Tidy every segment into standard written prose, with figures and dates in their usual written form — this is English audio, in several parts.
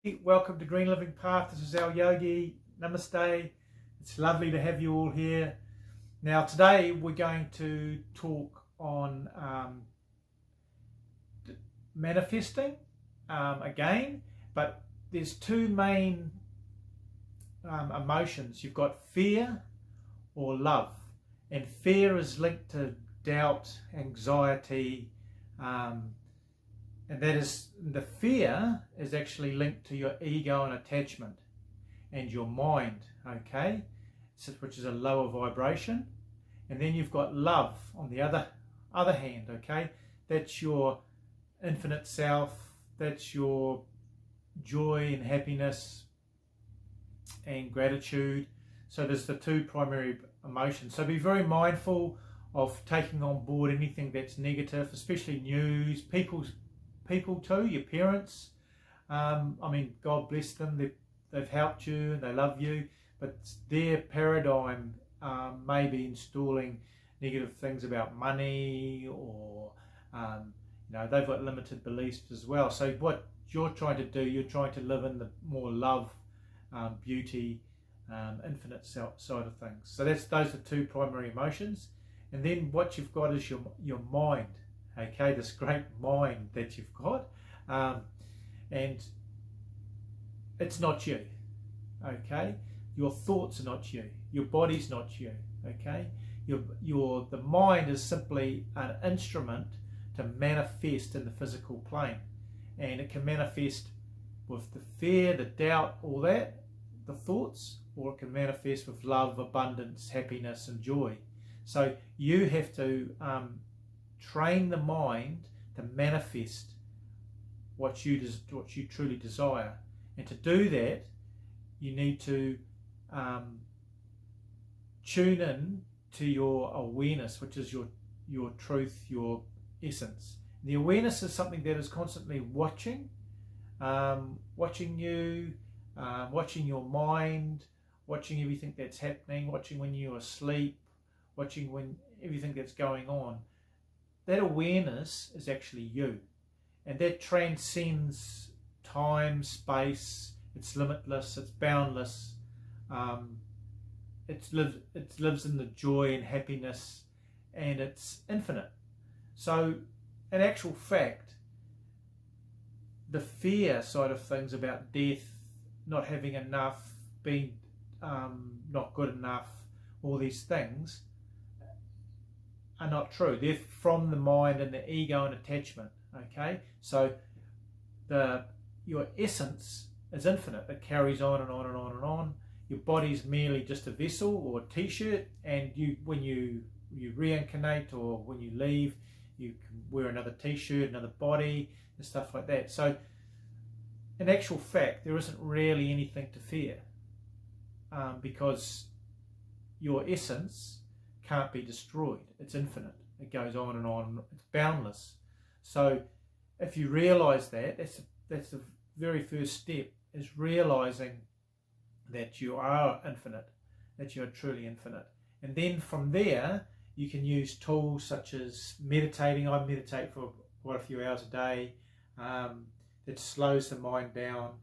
Welcome to Green Living Path. This is Alyogi. Namaste. It's lovely to have you all here. Now today we're going to talk on manifesting again, but there's two main emotions. You've got fear or love, and fear is linked to doubt, anxiety, and that is, the fear is actually linked to your ego and attachment and your mind, okay, which is a lower vibration. And then you've got love on the other hand, okay. That's your infinite self, that's your joy and happiness and gratitude. So there's the two primary emotions. So be very mindful of taking on board anything that's negative, especially news, people too, your parents. I mean, God bless them, they've helped you, they love you, but their paradigm may be installing negative things about money, or they've got limited beliefs as well. So what you're trying to do, you're trying to live in the more love, beauty, infinite side of things. So those are two primary emotions. And then what you've got is your mind. Okay, this great mind that you've got, and it's not you. Okay, your thoughts are not you. Your body's not you. Okay, the mind is simply an instrument to manifest in the physical plane, and it can manifest with the fear, the doubt, all that, the thoughts, or it can manifest with love, abundance, happiness, and joy. So you have to train the mind to manifest what you truly desire, and to do that you need to tune in to your awareness, which is your truth, your essence. The awareness is something that is constantly watching you, watching your mind, watching everything that's happening, watching when you're asleep, watching when everything that's going on. That awareness is actually you, and that transcends time, space. It's limitless, it's boundless, it lives in the joy and happiness, and it's infinite. So in actual fact, the fear side of things about death, not having enough, being not good enough, all these things are not true. They're from the mind and the ego and attachment. Okay, so your essence is infinite. It carries on and on and on and on. Your body's merely just a vessel or a t-shirt, and when you reincarnate, or when you leave, you can wear another t-shirt, another body, and stuff like that. So in actual fact, there isn't really anything to fear, because your essence can't be destroyed. It's infinite. It goes on and on. It's boundless. So if you realize that, that's the very first step, is realizing that you are infinite, that you are truly infinite. And then from there, you can use tools such as meditating. I meditate for quite a few hours a day. That slows the mind down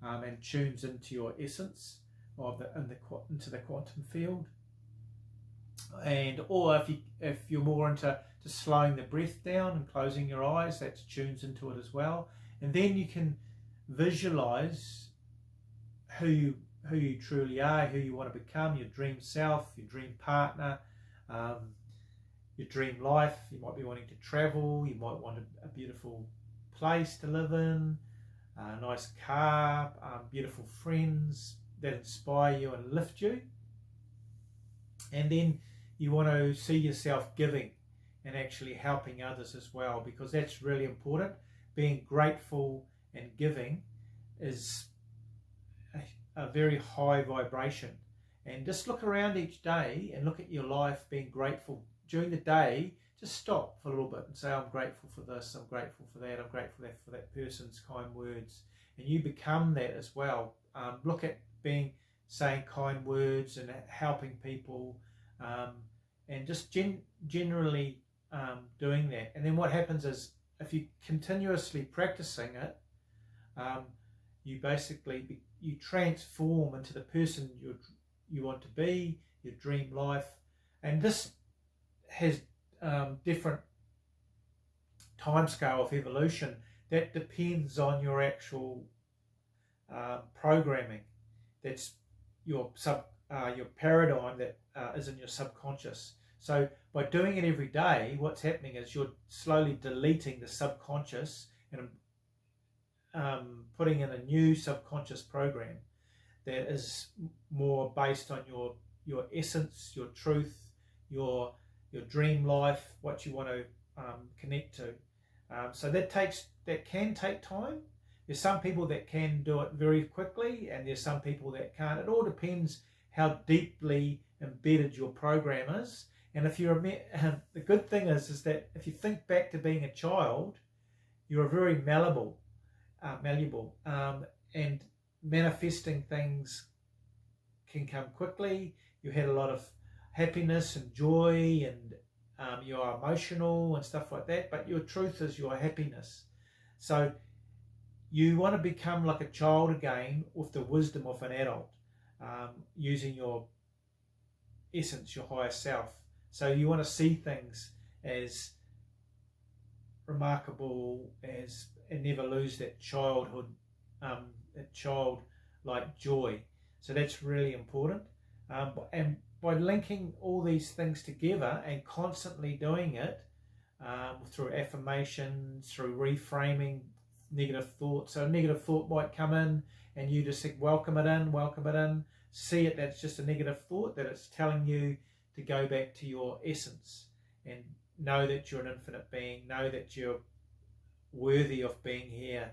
and tunes into your essence into the quantum field. And or if you're more into just slowing the breath down and closing your eyes, that tunes into it as well. And then you can visualize who you truly are, who you want to become, your dream self, your dream partner, your dream life. You might be wanting to travel, you might want a beautiful place to live in, a nice car, beautiful friends that inspire you and lift you. And then you want to see yourself giving and actually helping others as well, because that's really important. Being grateful and giving is a very high vibration. And just look around each day and look at your life, being grateful during the day. Just stop for a little bit and say, I'm grateful for this, I'm grateful for that, I'm grateful for that person's kind words. And you become that as well. Look at saying kind words and helping people, and just generally doing that. And then what happens is, if you continuously practicing it, you basically you transform into the person you want to be, your dream life. And this has different timescale of evolution that depends on your actual programming. That's your paradigm that is in your subconscious. So by doing it every day, what's happening is you're slowly deleting the subconscious and putting in a new subconscious program that is more based on your essence, your truth, your dream life, what you want to connect to. So that can take time. There's some people that can do it very quickly, and there's some people that can't. It all depends how deeply embedded your program is. And if you're the good thing is that if you think back to being a child, you're very malleable, and manifesting things can come quickly. You had a lot of happiness and joy, and you're emotional and stuff like that, but your truth is your happiness. So you want to become like a child again with the wisdom of an adult, using your essence, your higher self. So you want to see things as remarkable and never lose that childhood, that childlike joy. So that's really important. And by linking all these things together and constantly doing it through affirmations, through reframing negative thoughts. So a negative thought might come in and you just welcome it in, see it that's just a negative thought, that it's telling you to go back to your essence and know that you're an infinite being, know that you're worthy of being here.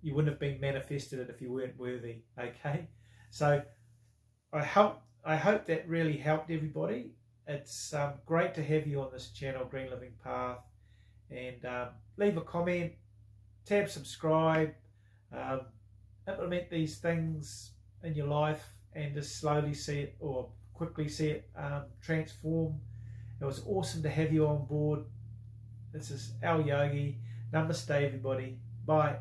You wouldn't have been manifested it if you weren't worthy, okay? So I hope that really helped everybody. It's great to have you on this channel, Green Living Path, and leave a comment, tab subscribe, implement these things in your life and just slowly see it or quickly see it transform. It was awesome to have you on board. This is Alyogi. Namaste everybody. Bye.